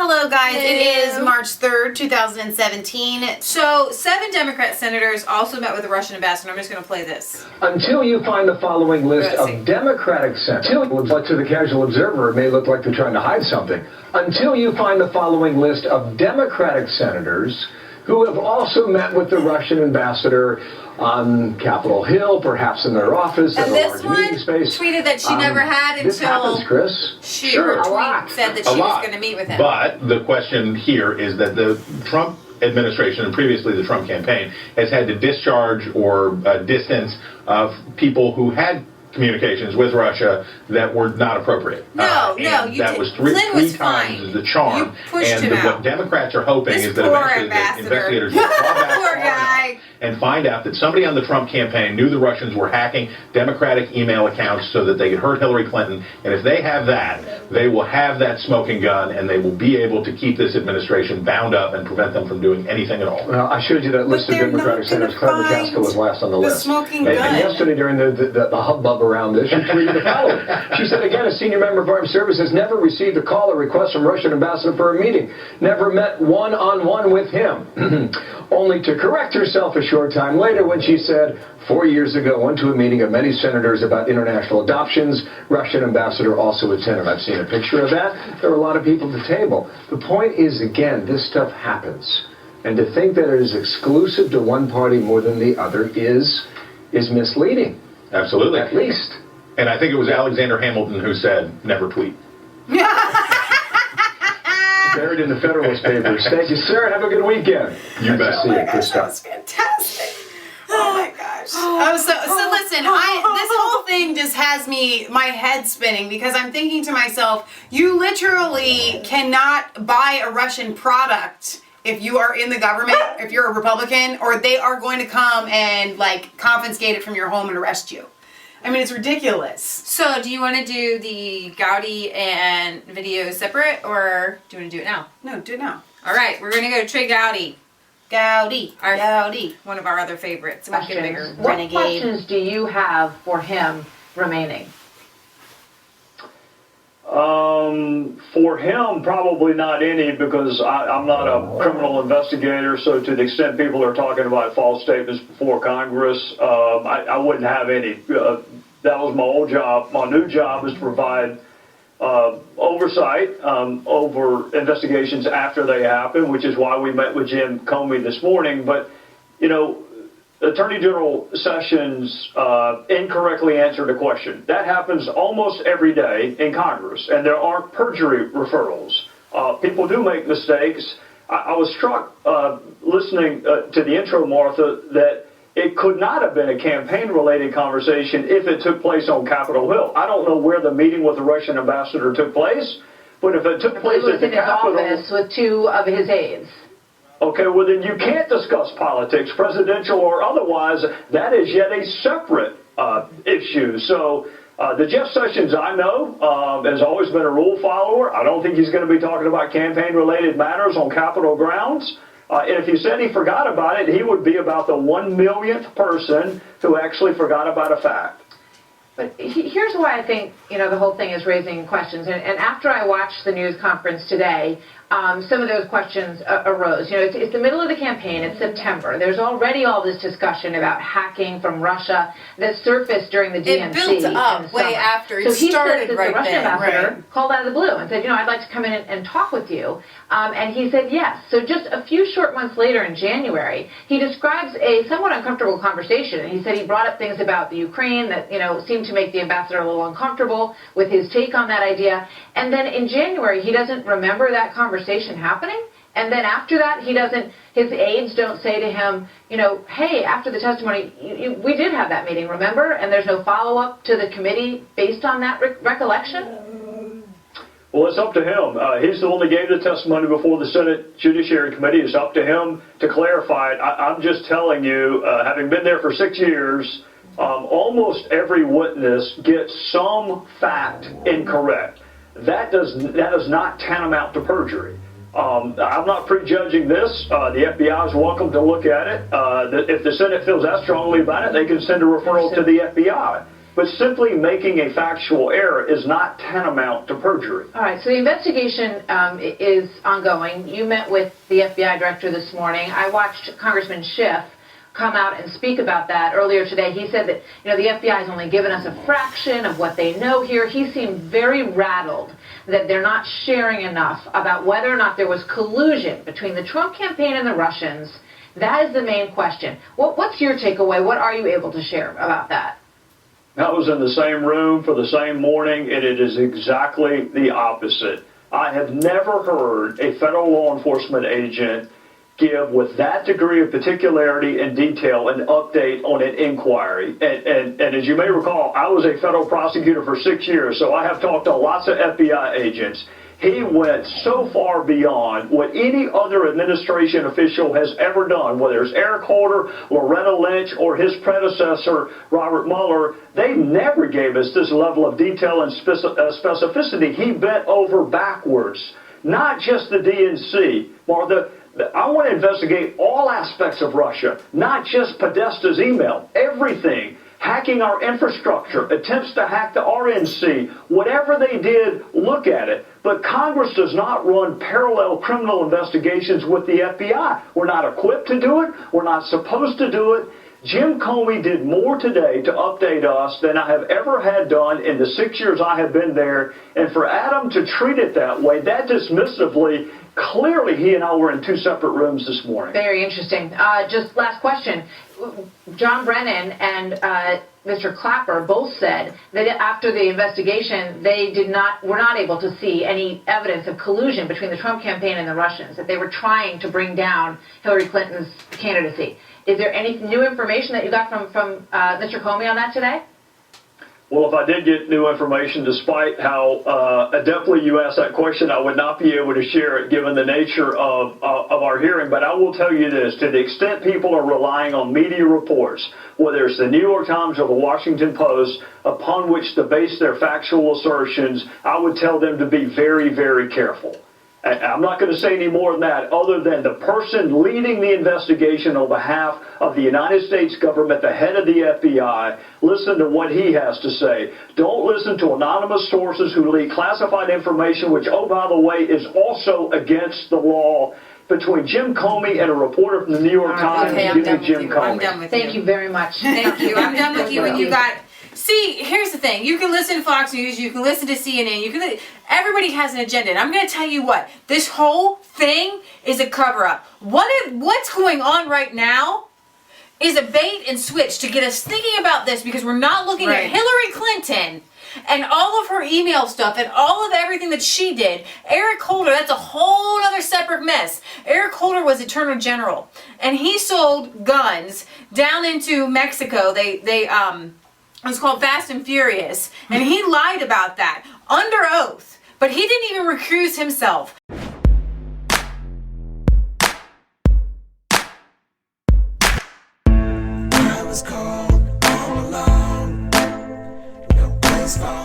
Hello guys, Hello. It is March 3rd, 2017. So 7 Democrat senators also met with the Russian ambassador. I'm just going to play this. Until you find the following list Let's see. of Democratic senators, but to the casual observer, it may look like they're trying to hide something. Until you find the following list of Democratic senators who have also met with the Russian ambassador on Capitol Hill, perhaps in their office, And in a this large one meeting space. tweeted that she never had until This happens, Chris. her a tweet lot. said that A she was lot. going to meet with him. But the question here is that the Trump administration and previously the Trump campaign has had to discharge or distance of people who had communications with Russia that were not appropriate. That was three was times fine. is the charm. You pushed and him out. What Democrats are hoping This is that poor eventually the ambassador. investigators will claw back Poor far guy. enough and find out that somebody on the Trump campaign knew the Russians were hacking Democratic email accounts so that they could hurt Hillary Clinton. And if they have that, they will have that smoking gun and they will be able to keep this administration bound up and prevent them from doing anything at all. Well, I showed you that list of they're Democratic not senators. gonna Clever find Casco was last on the the list. smoking And gun. yesterday, during the hubbub around this, she tweeted the following. She said, again, a senior member of Armed Services never received a call or request from Russian ambassador for a meeting. Never met one-on-one with him. Only to correct herself a short time later when she said, 4 years ago, went to a meeting of many senators about international adoptions. Russian ambassador also attended. I've seen a picture of that. There were a lot of people at the table. The point is, again, this stuff happens. And to think that it is exclusive to one party more than the other is misleading. Absolutely. At least. And I think it was Alexander Hamilton who said, never tweet. Buried in the Federalist Papers. Thank you, sir. Have a good weekend. You Nice bet. to see you, Chris. That was fantastic. Oh my gosh. So listen, this whole thing just has my head spinning because I'm thinking to myself, you literally cannot buy a Russian product if you are in the government, if you're a Republican, or they are going to come and like confiscate it from your home and arrest you. I mean, it's ridiculous. So, do you want to do the Gowdy and video separate, or do you want to do it now? No, do it now. All right, we're going to go to Trey Gowdy, Gowdy. one of our other favorites. We'll get a bigger What renegade. questions do you have for him remaining? For him, probably not any, because I'm not a criminal investigator, so to the extent people are talking about false statements before Congress, I wouldn't have any. That was my old job. My new job is to provide oversight over investigations after they happen, which is why we met with Jim Comey this morning. But, you know, Attorney General Sessions incorrectly answered a question. That happens almost every day in Congress, and there aren't perjury referrals. People do make mistakes. I was struck listening to the intro, Martha, that it could not have been a campaign-related conversation if it took place on Capitol Hill. I don't know where the meeting with the Russian ambassador took place, but if it took place He was at the in his Capitol... office with 2 of his aides. Okay, well then you can't discuss politics, presidential or otherwise. That is yet a separate issue. So the Jeff Sessions I know has always been a rule follower. I don't think he's going to be talking about campaign-related matters on Capitol grounds. And if he said he forgot about it, he would be about the 1 millionth person who actually forgot about a fact. But here's why I think, the whole thing is raising questions. And after I watched the news conference today, some of those questions arose. It's the middle of the campaign. It's September. There's already all this discussion about hacking from Russia that surfaced during the DNC. It built up in the way summer. after. So It he started said that right the Russian then. ambassador Right. called out of the blue and said, I'd like to come in and talk with you. And he said yes. So just a few short months later in January, he describes a somewhat uncomfortable conversation. And he said he brought up things about the Ukraine that, seemed to make the ambassador a little uncomfortable with his take on that idea. And then in January, he doesn't remember that conversation happening. And then after that, his aides don't say to him, hey, after the testimony, we did have that meeting, remember? And there's no follow-up to the committee based on that recollection? Well, it's up to him. He's the one that gave the testimony before the Senate Judiciary Committee. It's up to him to clarify it. I'm just telling you, having been there for 6 years, almost every witness gets some fact incorrect. That is not tantamount to perjury. I'm not prejudging this. The FBI is welcome to look at it. If the Senate feels that strongly about it, they can send a referral to the FBI. but simply making a factual error is not tantamount to perjury. All right, so the investigation is ongoing. You met with the FBI director this morning. I watched Congressman Schiff come out and speak about that earlier today. He said that, the FBI has only given us a fraction of what they know here. He seemed very rattled that they're not sharing enough about whether or not there was collusion between the Trump campaign and the Russians. That is the main question. What's your takeaway? What are you able to share about that? I was in the same room for the same morning, and it is exactly the opposite. I have never heard a federal law enforcement agent give with that degree of particularity and detail an update on an inquiry. And as you may recall, I was a federal prosecutor for 6 years, so I have talked to lots of FBI agents. He went so far beyond what any other administration official has ever done, whether it's Eric Holder, Loretta Lynch, or his predecessor, Robert Mueller. They never gave us this level of detail and specificity. He bent over backwards, not just the DNC. I want to investigate all aspects of Russia, not just Podesta's email, everything. Hacking our infrastructure, attempts to hack the RNC, whatever they did, look at it. But Congress does not run parallel criminal investigations with the FBI. We're not equipped to do it. We're not supposed to do it. Jim Comey did more today to update us than I have ever had done in the 6 years I have been there. And for Adam to treat it that way, that dismissively, clearly he and I were in two separate rooms this morning. Very interesting. Just last question. John Brennan and Mr. Clapper both said that after the investigation, they were not able to see any evidence of collusion between the Trump campaign and the Russians, that they were trying to bring down Hillary Clinton's candidacy. Is there any new information that you got from Mr. Comey on that today? Well, if I did get new information, despite how adeptly you asked that question, I would not be able to share it given the nature of our hearing. But I will tell you this, to the extent people are relying on media reports, whether it's the New York Times or the Washington Post, upon which to base their factual assertions, I would tell them to be very, very careful. I'm not going to say any more than that, other than the person leading the investigation on behalf of the United States government, the head of the FBI, listen to what he has to say. Don't listen to anonymous sources who leak classified information, which, oh, by the way, is also against the law. Between Jim Comey and a reporter from the New York Times, I'm done Jim with you. Comey. I'm done with you. Thank you very much. Thank you. I'm done with you. And you got. See, here's the thing. You can listen to Fox News. You can listen to CNN. Everybody has an agenda. And I'm going to tell you what. This whole thing is a cover-up. What's going on right now is a bait and switch to get us thinking about this, because we're not looking at Hillary Clinton and all of her email stuff and all of everything that she did. Eric Holder, that's a whole other separate mess. Eric Holder was Attorney General, and he sold guns down into Mexico. It was called Fast and Furious, and he lied about that under oath, but he didn't even recuse himself. I was cold all alone, no place for